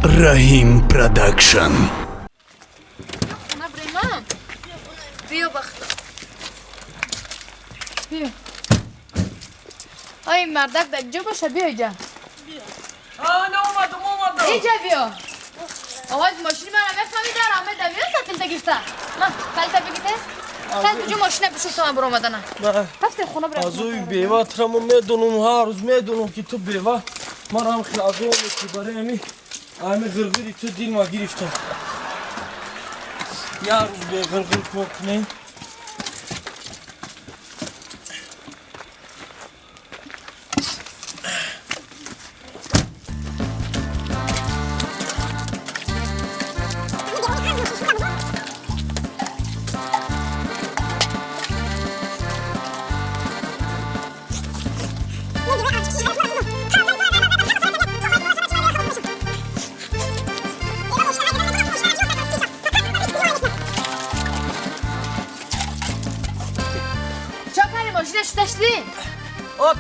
Rahim Production. بیا بخدا بیا آی مردک در جو باشه بیا اینجا اومدم اینجا بیا آواز ماشین من همه خمی در همه در میرسه کلتا گیرسه نه کلتا بگیته تاز بجو ماشینه بشور تو من برو آمدنه پس خونه برای از اوی بیوه ترمو میدونم هر روز میدونم که تو بیوه من هم خیلی از اون که برای همه گرگری تو دیر ما گرفتم یه روز به گرگر کنیم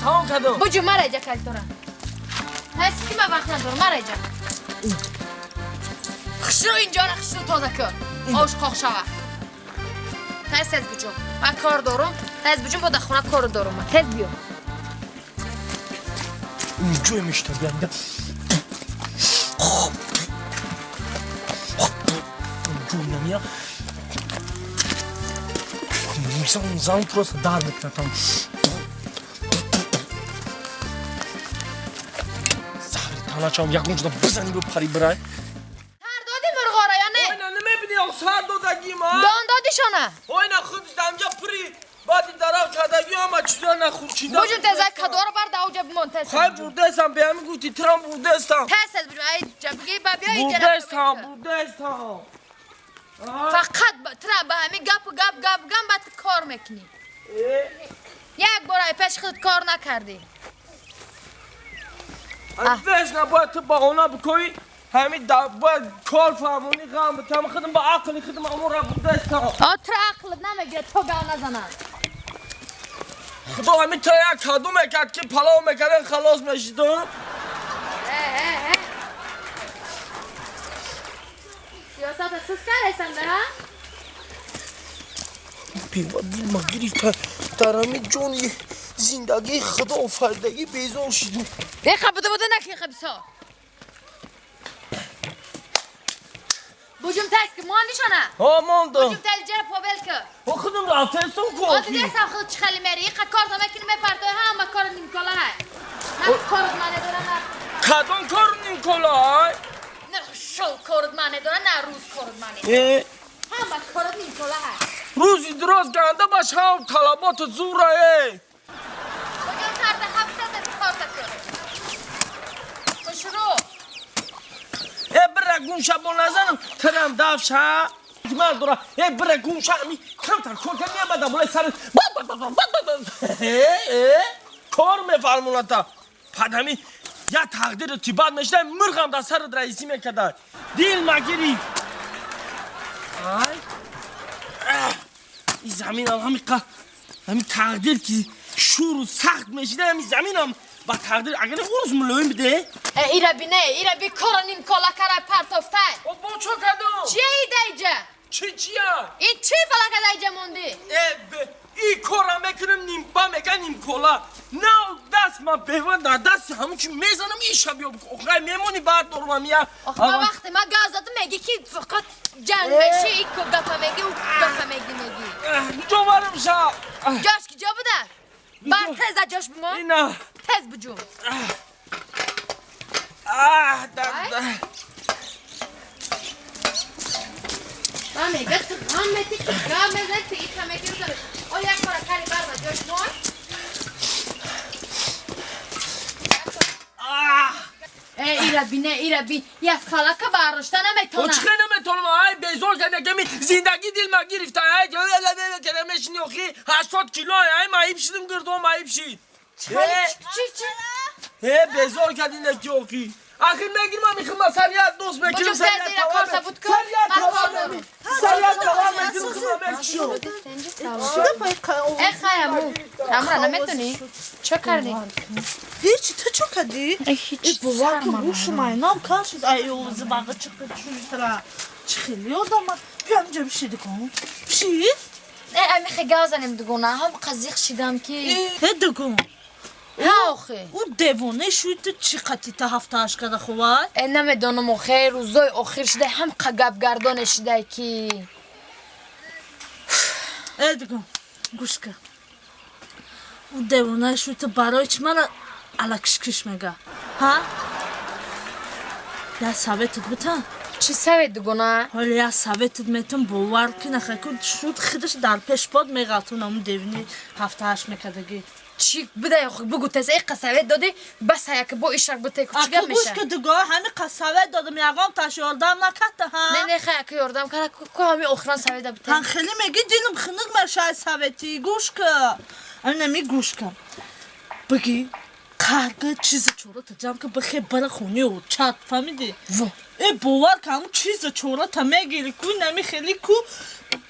تمام کردم بجو مرا اینجا کل دارم هستی که من وقت ندارم مرا اینجا خشرو اینجا را خشرو تازه کن آوش قاق شوه تایست تیز بجو من کار دارم تیز بجو با دخونه کار دارم من تیز بیو اینجا میشتر گنده اینجا نمیا زن پروست دار میکنه تام حالا چام یک اونجا بزنی به پری برای سر دادی مرغا را یا نه؟ اوینا نمیبینی او سر دادگی ما؟ دان دادیشانه اوینا خود دمجا پری بعدی درام کردگی اما چیزا نخور چیزا بجون تزه کدو رو برده اوجا بمون تزه خواهی بورده استم به همین گوتی ترام بورده استم تزه بجون ای جبگی بابیا ای بورده استم بورده استم فقط ترا به همین گم بعد کار میکنی یک بار ای پیش خود کار نکردی ازش نباید تو با اونا بکنی همین باید کار فهمونی غم بتم خودم با عقلی خودم امور را بورده استم ترا عقلت نمیگیره تو گاه نزنن خدا همین تا یک کدو میکرد که پلاو میکردن خلاص میشیدم سیاست سوز کردیستم ده ها؟ بیوا دیل ما گریفتن در همین جون زندگی خدا و فردگی بیزار شدیم یه خبده بوده نکی خبسا بجوم تایست که ماندیشانه ها ماندم بجوم تایست جره پابل که با خودم رفته استم آدی کافی دیستم خود چه خیلی میری یک کار تا میکنی میپرده همه کار نیمکالا های نه کارت منه داره نه کدام کار نیمکالا نه شو کارت منه داره نه روز کارت منه همه کارت نیمکالا های روزی دراز گنده باش هم طلبات زوره بجوم کرده هفته دست کار تکر خوشرو بره گوشه با نزنم ترم دفش ها من دارم بره گوشه همی کمتر کار کنی بدم بلای سر کار میفرمونه تا پد همی یا تقدیر تی بعد میشته مرغم در سر رئیسی میکده دیل مگیری این زمین هم همین تقدیر که شور و سخت میشیده همین زمین هم با تقدیر اگر اونز ملایم بده ایره بی نه ایره بی کارا نیمکالا کره پرتافته با چو کدام چیه ایده ایجا؟ چیه؟ این چی فلکه دا ایجا موندی؟ این کارا میکنم نیمبا میگن نیمکالا نه دست من بیوان در دست همون که میزنم این شب یا بخواه میمونی بعد دارم یا آخه ما وقتی ما گازاتو میگی که فقط جنبشه ای که گفه میگی و گفه میگی جوارم شا جاش که جا بوده؟ بعد تیزه جاش بما؟ نه تیز بجون من میگه تو غم میتی که غم میزنی تو این همه گیر داره او یک کار کاری برده جاش بمان ایره بین یه فلکه برداشته نمیتونه چخه نمیتونم بیزار کنه که زندگی دیل ما گرفته میشنی اخی 80 کیلو معیب شدیم گردم معیب شید چی؟ بیزار کردی نکی اخی آخر میگیم ما میخوام سریعت دوست بکنیم بجو سریعت تیز ایره کار سبود کن من کار دارم سریعت توام میکنیم ای خیامو امرا نمیتونی؟ چه کردی؟ هیچ تو چو کدی؟ هیچ بابا که گوش ماینام کاشید ای اوزی باقی çıktı çuyutara. Çıkılıyor da ama همجا بشید کن. بشید؟ امی خی گازنم دگونه هم قزیق شیدم کی هدگون. ها آخه او دیوانه شوید چی قطی تا هفته اشکده خواد؟ نمیدونم آخه روزای آخر شده هم قگب گردان شده کی هدگون گوش که. او دیوانه شوید برای چی من الکش میگه؟ ها؟ یا ثابتت بتن؟ چی سوید دگونه؟ حالا یا ثابتت میتون باور کنه که شود خودش در پیش باد میگاتون اون دیوانه هفته اش میکردگی. چی بده آخه بگو تازه ای قصوه دادی بس هیا که با ایشک بته که چیگه اکو گوش میشه که دگاه همین قصوه دادم یقام تاش یاردم نکرده ها؟ نه خیلی که یاردم کنه که همی آخران سویده بته هن خیلی میگی دیلم خنق مرشای ثابتی گوش که اون نمی گوش که بگی کارگاه چیز چورا تجام که بخی برا خونی و چات فهمیدی؟ ای باور که همون چیز چورا تا میگیری کو نمی خیلی کو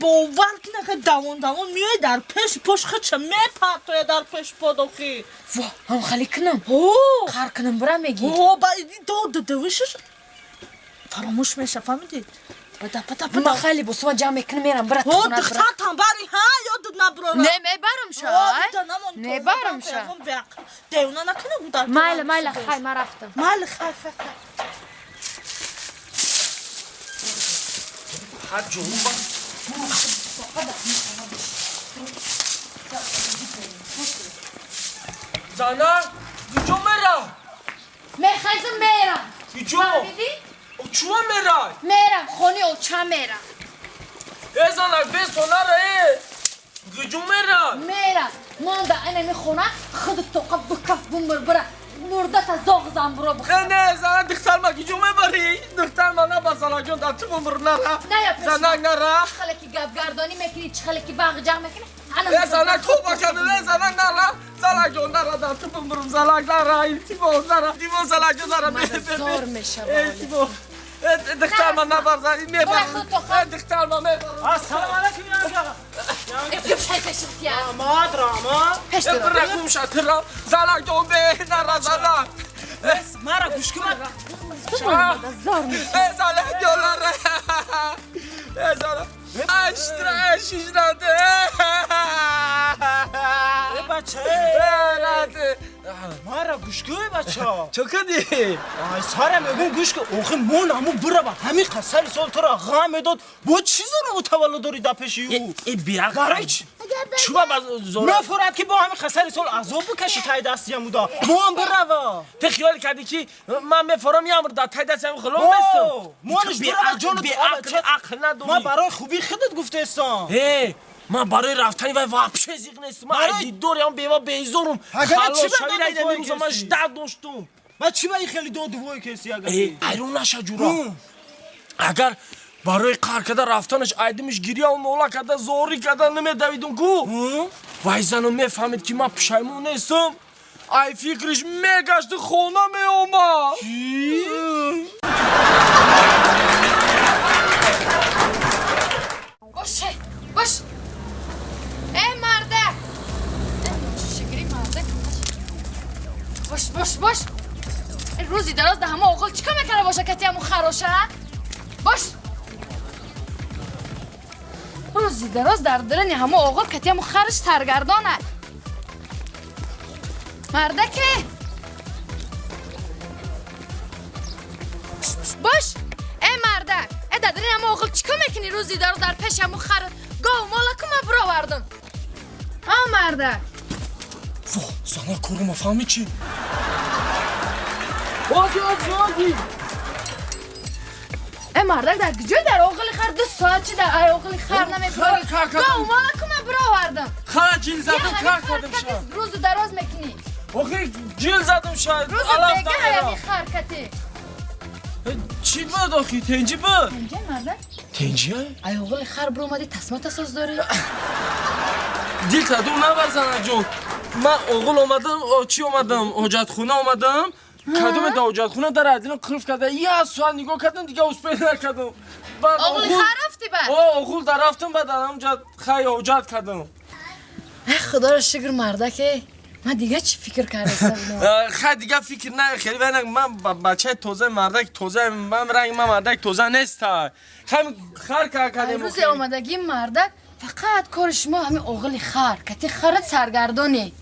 باور کنه که دوان میای در پیش پشت چه میپرتوی در پیش پاداخی هم خالی کنم کار کنم برا میگی با ایدی دوشش فراموش میشه فهمیدی؟ ما خیلی بسو جمع کنم میرم برا او تخونه دختر تنبری ها یادت نبراره نه میبرم شای میبرم شای دیونا نکنه بود در مایل خیلی ما رفتم مال خیلی هر جنوبا زانا کجا میرا میخوایزم میرم کجا فهمیدی؟ چوا میرا میرم خونی او چه میرم ای زانا بس سوناره کجا میرا میرم مانده اینمی خونه خود تو قد بکف بمبر برا مرده تا زاغزم برو بخیر نه زانا دختر ما کجا میبری دختر ما نه بسالا جون در تو بمر نرا نه یا پیش زانا نرا خلکی گب گردانی میکنی چه خلکی باغ جغ میکنی ای زانا تو باکن ای زانا نرا زالا جون نرا در تو بمر زالا نرا ایتیبو نرا دیمو زالا جون نرا زار میشه ایتیبو دختر ما نبر زالا میبر دختر ما میبر السلام علیکم یا افیو شای پیشت یا ما دراما پیشت رو برکوم شاترا زالا جون به نرا زالا بس مرا گوش کن زار میشه زالا جون نرا زالا اشتراش نده بچه نده مرا گوش کن بچه چه کردی؟ آی سارم بگو گوش کن اوخه مون همو برا با همین قصری سال تو را غم داد با چیز رو تولد داری دا پیشی او ای بیا برای چی؟ چوبا باز زور نفرت که با همین قصری سال عذاب بکشی تای دستیم دا مون برا تو خیال کردی که من میفرام یامر دا تای دستم خلوم بستم مونش برا با جان بی تو عقل نداری ما برای خوبی خودت گفته استم من برای رفتنی و واپشه زیغ نیستم من برای- ایدی دوری هم بیوا بیزورم اگر خلاص چی شوی بدم رایده توی میروزم من کسی؟ شدد داشتم ما چی باید خیلی دوی کسی اگر ایرون نشه جورا اگر برای قار کده رفتنش ایدمش گیریا و نولا کده زوری کده نمیدویدون کو وای زنو میفهمید که من پشیمون نیستم ای فکرش میگشت خونه میومد باشه باش ای مرده شکری مرده باش روزی دراز ده همه اوغل چیکار میکنه باشه کتی همون خراشه باش روزی دراز در دلنی همه اوغل کتی همون خرش سرگردانه مرده که باش ای مرده ای در دلنی همه اوغل چیکار میکنی روزی دراز در پیش همون خر گاو مالکو ما برا وردم مرده زنه کورو فهمی چی؟ بازی ای مرده در کجای در اوغل خر 2 ساعت چی در ای اوغل خر نمیپاری کار کردم. گاو مالکو ما برا وردم خلا جیل زدم یه کار همین کردم شاید خرکتی روز دراز میکنی اوکی جیل زدم شاید روز علف بگه دارم. همین خرکتی چی بود آخی تنجی بود؟ اینجا مرده تنجی های؟ ای اوغل خر برو اومدی تصمت اساس داری دیل تدوم نبر زنه جون من اوغل اومدم چی اومدم حجت خونه اومدم کدوم دا حجت خونه در عدلم قلف کرده یه سوال نگاه کردم دیگه اوسپی نکردم بعد اوغل خر رفتی بعد اوغل در رفتم بعد همونجا خیلی حجت کردم ای خدا را شکر مرده که من دیگه چی فکر کردم؟ خیلی دیگه فکر نه خیلی من بچه توزه مردک توزه من رنگ من مردک توزه نیست خیلی خر که کردیم روز آمدگی مردک فقط کار شما همین اوغل خر کتی خرت سرگردانی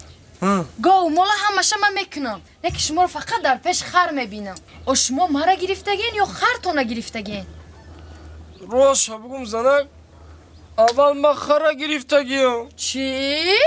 گاو مولا همشه من میکنم نه که شما رو فقط در پیش خر میبینم و شما مرا گرفتگین یا خر تو نگرفتگین روش بگم زنک اول من خره گرفتگیم چی؟